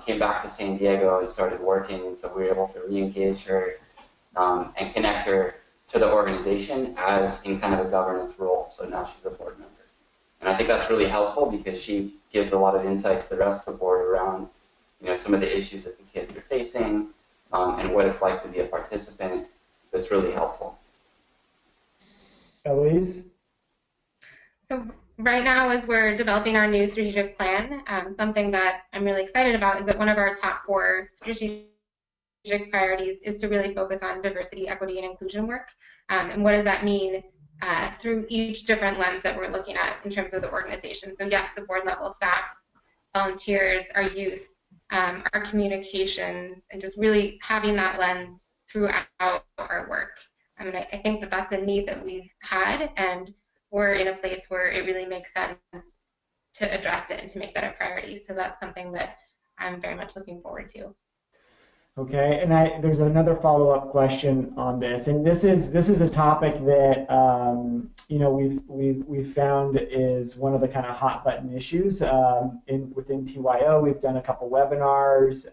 came back to San Diego and started working, and so we were able to re-engage her and connect her to the organization as in kind of a governance role. So now she's a board member. And I think that's really helpful because she gives a lot of insight to the rest of the board around, you know, some of the issues that the kids are facing and what it's like to be a participant. That's really helpful. Eloise? So right now, as we're developing our new strategic plan, something that I'm really excited about is that one of our top 4 strategic priorities is to really focus on diversity, equity, and inclusion work. And what does that mean? through each different lens that we're looking at in terms of the organization. So yes, the board level staff, volunteers, our youth, our communications, and just really having that lens throughout our work. I mean, I think that that's a need that we've had, and we're in a place where it really makes sense to address it and to make that a priority. So that's something that I'm very much looking forward to. Okay, and there's another follow-up question on this, and this is a topic that you know we've found is one of the kind of hot button issues within TYO. We've done a couple webinars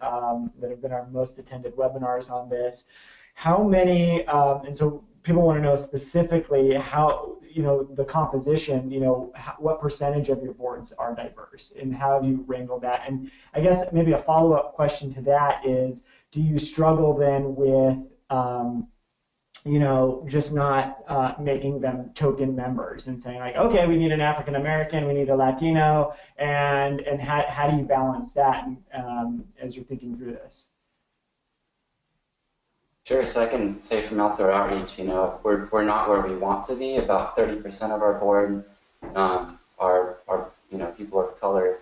that have been our most attended webinars on this. How many? And so people want to know specifically how, you know, the composition. You know, what percentage of your boards are diverse, and how have you wrangled that? And I guess maybe a follow-up question to that is, do you struggle then with, you know, just not making them token members and saying like, okay, we need an African American, we need a Latino, and how do you balance that as you're thinking through this? Sure. So I can say from Outdoor Outreach, you know, we're not where we want to be. About 30% of our board are you know, people of color,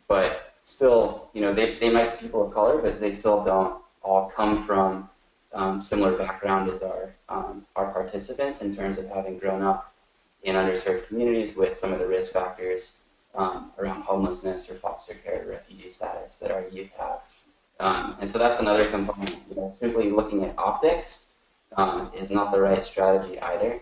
but still, you know, they might be people of color, but they still don't all come from similar background as our participants in terms of having grown up in underserved communities with some of the risk factors around homelessness or foster care or refugee status that our youth have. And so that's another component. You know, simply looking at optics is not the right strategy either.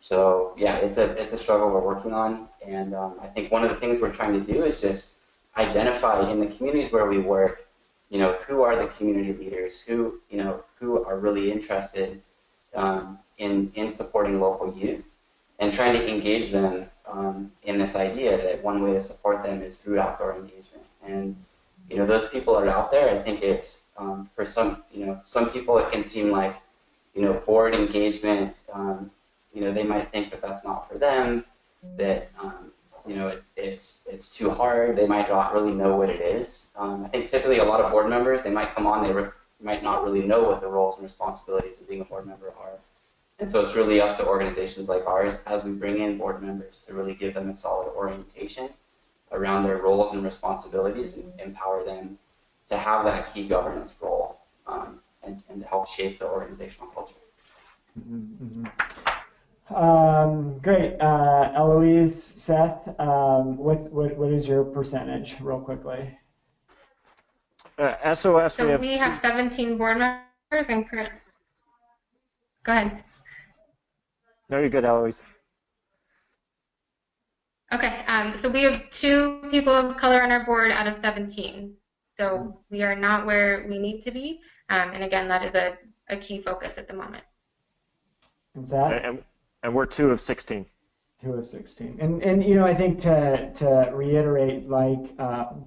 So yeah, it's a struggle we're working on, and I think one of the things we're trying to do is just identify in the communities where we work, you know, who are the community leaders, who are really interested in supporting local youth, and trying to engage them in this idea that one way to support them is through outdoor engagement. And you know, those people are out there. I think it's for some people it can seem like, you know, board engagement. You know, they might think that that's not for them, that you know, it's too hard. They might not really know what it is. I think typically a lot of board members, they might come on, they might not really know what the roles and responsibilities of being a board member are. And so it's really up to organizations like ours, as we bring in board members, to really give them a solid orientation around their roles and responsibilities and empower them to have that key governance role and to help shape the organizational culture. Mm-hmm. Great. Eloise, Seth, what is your percentage, real quickly? SOS, so we have 17 board members and Chris. Go ahead. No, you're good, Eloise. Okay, so we have 2 people of color on our board out of 17. So we are not where we need to be. And again, that is a key focus at the moment. And Seth? And we're 2 of 16. 2 of 16. And you know, I think to reiterate, like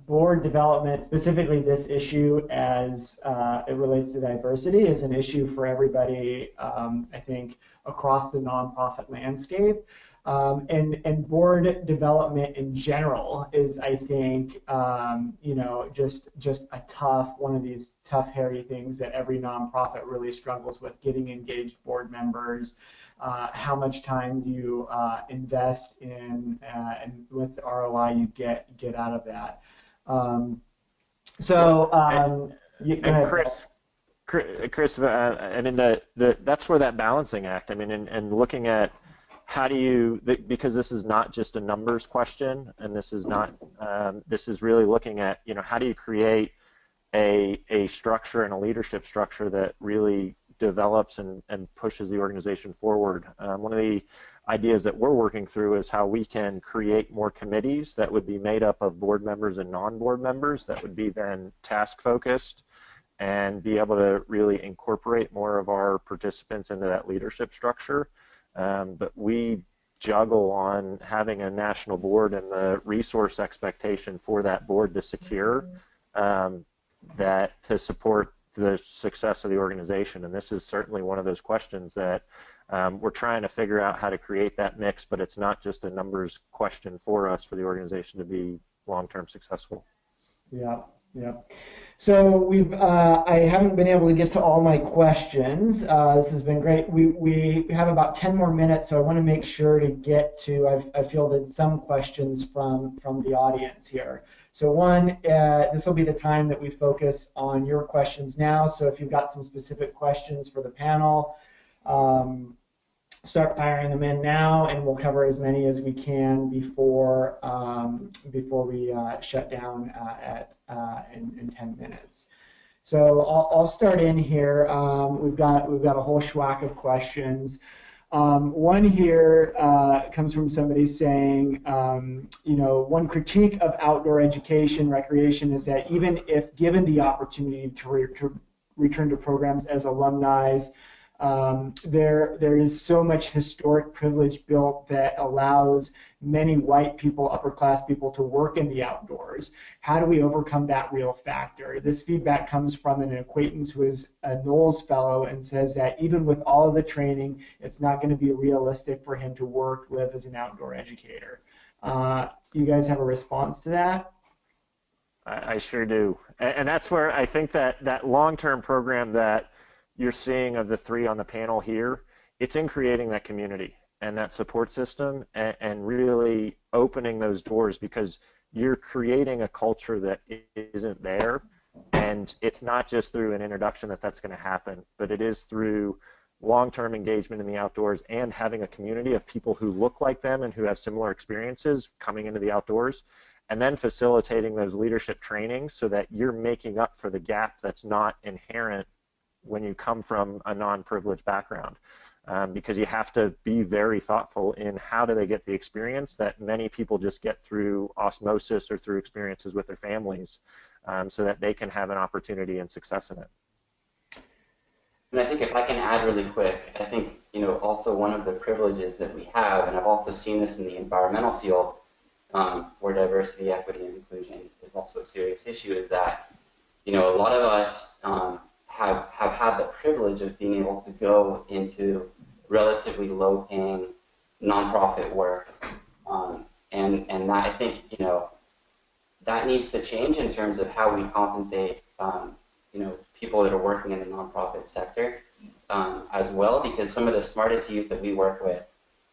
board development, specifically this issue as it relates to diversity, is an issue for everybody, I think, across the nonprofit landscape. And board development in general is, I think, you know, just one of these tough, hairy things that every nonprofit really struggles with: getting engaged board members. How much time do you invest in, and what's the ROI you get out of that? Chris, I mean, that's where that balancing act. I mean, and looking at how do you, because this is not just a numbers question, and this is not, this is really looking at, you know, how do you create a structure and a leadership structure that really develops and pushes the organization forward. One of the ideas that we're working through is how we can create more committees that would be made up of board members and non-board members that would be then task focused and be able to really incorporate more of our participants into that leadership structure. But we juggle on having a national board and the resource expectation for that board to secure that to support the success of the organization. And this is certainly one of those questions that we're trying to figure out how to create that mix, but it's not just a numbers question for us, for the organization to be long-term successful. Yeah, yeah. So I haven't been able to get to all my questions. This has been great. We have about 10 more minutes, so I want to make sure to get to, I've fielded some questions from the audience here. So one, this will be the time that we focus on your questions now. So if you've got some specific questions for the panel, start firing them in now, and we'll cover as many as we can before we shut down in 10 minutes. So I'll start in here. We've got a whole schwack of questions. One here comes from somebody saying, one critique of outdoor education, recreation, is that even if given the opportunity to return to programs as alumni, there is so much historic privilege built that allows many white people, upper class people, to work in the outdoors. How do we overcome that real factor? This feedback comes from an acquaintance who is a Knowles Fellow and says that even with all of the training, it's not going to be realistic for him to live as an outdoor educator. You guys have a response to that? I sure do. And that's where I think that long-term program that you're seeing of the three on the panel here, it's in creating that community and that support system and really opening those doors, because you're creating a culture that isn't there. And it's not just through an introduction that's going to happen, but it is through long-term engagement in the outdoors and having a community of people who look like them and who have similar experiences coming into the outdoors, and then facilitating those leadership trainings so that you're making up for the gap that's not inherent when you come from a non-privileged background, because you have to be very thoughtful in how do they get the experience that many people just get through osmosis or through experiences with their families, so that they can have an opportunity and success in it. And I think if I can add really quick, I think also one of the privileges that we have, and I've also seen this in the environmental field, where diversity, equity, and inclusion is also a serious issue, is that a lot of us have had the privilege of being able to go into relatively low-paying nonprofit work, and that, I think that needs to change in terms of how we compensate people that are working in the nonprofit sector as well, because some of the smartest youth that we work with,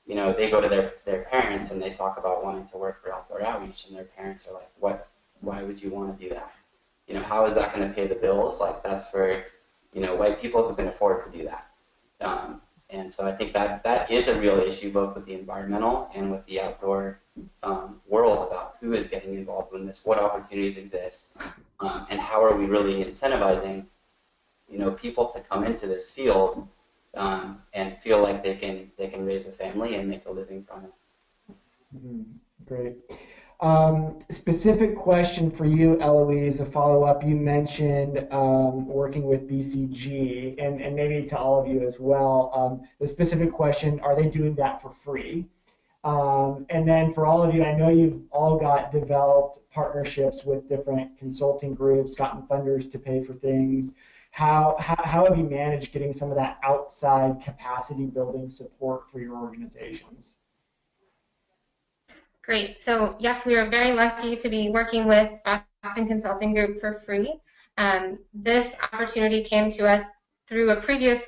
they go to their parents and they talk about wanting to work for outdoor outreach, and their parents are like, why would you want to do that? How is that going to pay the bills? Like, that's for white people who can afford to do that. And so I think that is a real issue, both with the environmental and with the outdoor world, about who is getting involved in this, what opportunities exist, and how are we really incentivizing people to come into this field and feel like they can raise a family and make a living from it. Mm-hmm. Great. Specific question for you, Eloise, a follow-up. You mentioned working with BCG, and maybe to all of you as well. The specific question, are they doing that for free? And then for all of you, I know you've all developed partnerships with different consulting groups, gotten funders to pay for things. How have you managed getting some of that outside capacity building support for your organizations? Great. So yes, we are very lucky to be working with Boston Consulting Group for free. This opportunity came to us through a previous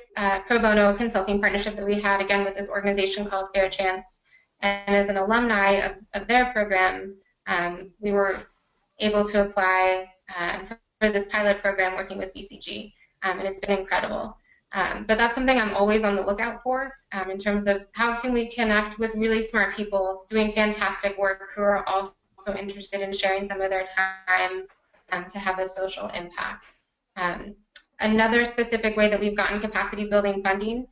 pro bono consulting partnership that we had, again, with this organization called Fair Chance. And as an alumni of their program, we were able to apply for this pilot program working with BCG, and it's been incredible. But that's something I'm always on the lookout for, in terms of how can we connect with really smart people doing fantastic work who are also interested in sharing some of their time to have a social impact. Another specific way that we've gotten capacity building funding,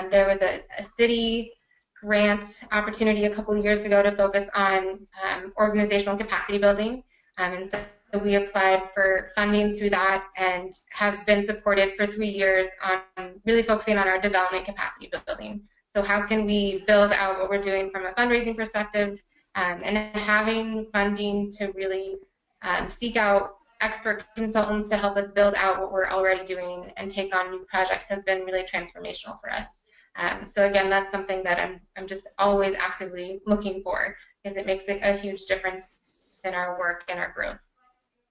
there was a city grant opportunity a couple of years ago to focus on organizational capacity building, and so we applied for funding through that and have been supported for 3 years on really focusing on our development capacity building. So how can we build out what we're doing from a fundraising perspective, and having funding to really seek out expert consultants to help us build out what we're already doing and take on new projects has been really transformational for us. So again, that's something that I'm just always actively looking for, because it makes a huge difference in our work and our growth.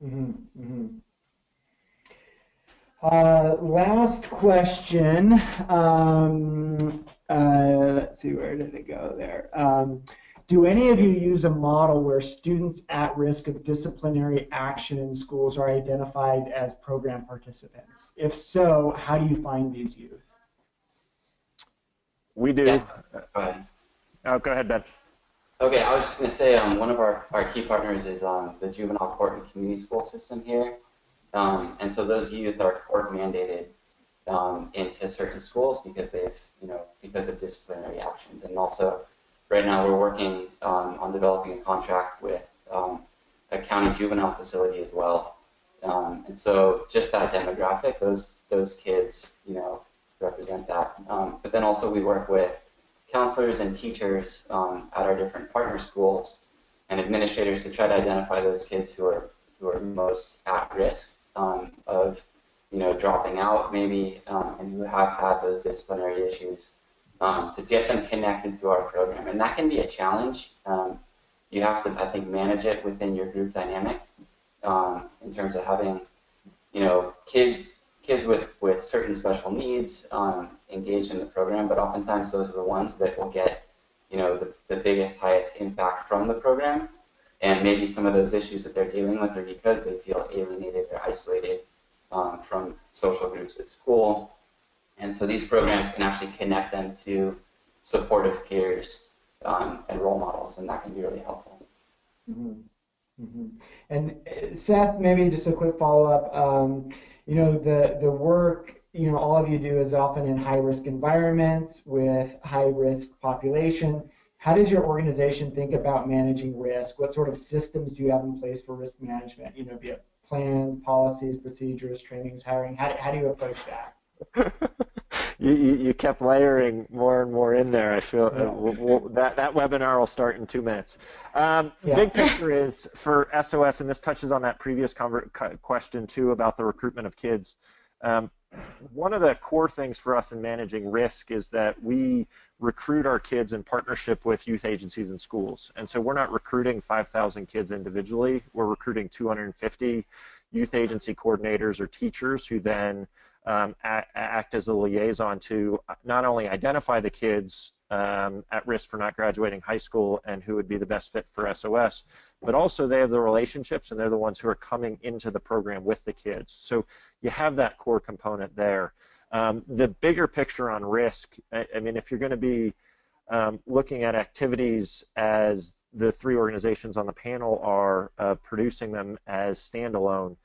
Mm-hmm, mm-hmm. Last question. Let's see, where did it go there? Do any of you use a model where students at risk of disciplinary action in schools are identified as program participants? If so, how do you find these youth? We do. Yeah. Go ahead. Oh, go ahead, Ben. Okay, I was just going to say one of our key partners is the juvenile court and community school system here. And so those youth are court mandated into certain schools because because of disciplinary actions. And also, right now we're working on developing a contract with a county juvenile facility as well. And so just that demographic, those kids, represent that. But then also we work with counselors and teachers at our different partner schools and administrators to try to identify those kids who are most at risk of dropping out maybe and who have had those disciplinary issues to get them connected to our program. And that can be a challenge. You have to, I think, manage it within your group dynamic in terms of having kids with certain special needs engaged in the program, but oftentimes those are the ones that will get the biggest, highest impact from the program. And maybe some of those issues that they're dealing with are because they feel alienated or isolated from social groups at school. And so these programs can actually connect them to supportive peers and role models, and that can be really helpful. Mm-hmm. Mm-hmm. And Seth, maybe just a quick follow-up. The work all of you do is often in high-risk environments with high-risk population. How does your organization think about managing risk? What sort of systems do you have in place for risk management? Be it plans, policies, procedures, trainings, hiring. How do you approach that? You kept layering more and more in there. I feel that webinar will start in 2 minutes. Big picture is for SOS, and this touches on that previous question too about the recruitment of kids. One of the core things for us in managing risk is that we recruit our kids in partnership with youth agencies and schools. And so we're not recruiting 5,000 kids individually. We're recruiting 250 youth agency coordinators or teachers who then act as a liaison to not only identify the kids at risk for not graduating high school and who would be the best fit for SOS, but also they have the relationships and they're the ones who are coming into the program with the kids. So you have that core component there. The bigger picture on risk, I mean, if you're going to be looking at activities as the three organizations on the panel are of producing them as standalone,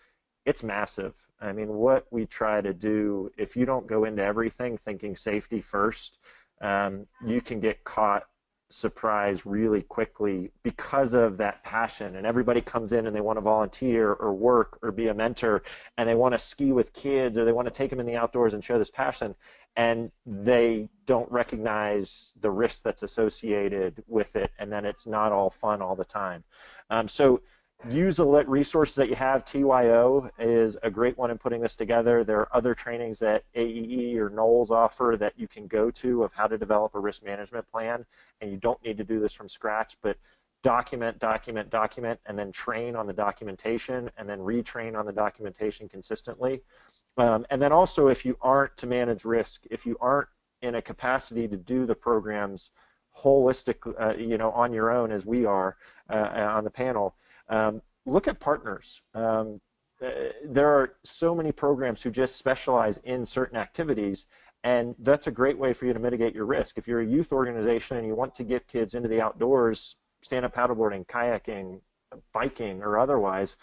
it's massive. I mean, what we try to do, if you don't go into everything thinking safety first, you can get caught surprised really quickly because of that passion. And everybody comes in and they want to volunteer or work or be a mentor, and they want to ski with kids or they want to take them in the outdoors and share this passion, and they don't recognize the risk that's associated with it, and then it's not all fun all the time. So use the resources that you have. TYO is a great one in putting this together. There are other trainings that AEE or Knowles offer that you can go to of how to develop a risk management plan, and you don't need to do this from scratch, but document, and then train on the documentation, and then retrain on the documentation consistently. And then also, if you aren't to manage risk, if you aren't in a capacity to do the programs holistic, on your own as we are on the panel, look at partners. There are so many programs who just specialize in certain activities, and that's a great way for you to mitigate your risk. If you're a youth organization and you want to get kids into the outdoors, stand-up paddleboarding, kayaking, biking, or otherwise,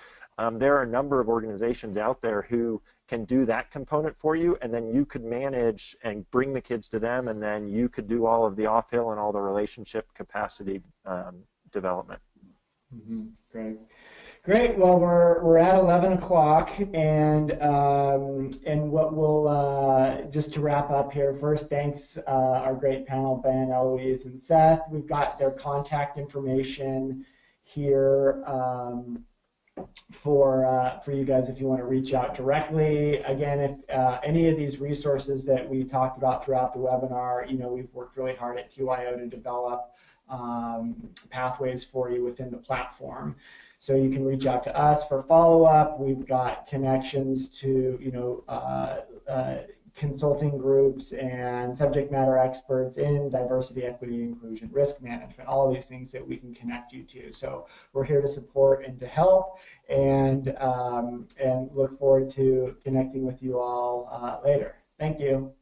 there are a number of organizations out there who can do that component for you, and then you could manage and bring the kids to them, and then you could do all of the off-hill and all the relationship capacity development. Mm-hmm. Great. Well, we're at 11 o'clock, and what we'll just to wrap up here. First, thanks our great panel, Ben, Eloise, and Seth. We've got their contact information here for you guys if you want to reach out directly. Again, if any of these resources that we talked about throughout the webinar, we've worked really hard at TYO to develop pathways for you within the platform. So you can reach out to us for follow-up. We've got connections to, consulting groups and subject matter experts in diversity, equity, inclusion, risk management, all of these things that we can connect you to. So we're here to support and to help, and look forward to connecting with you all later. Thank you.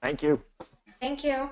Thank you. Thank you.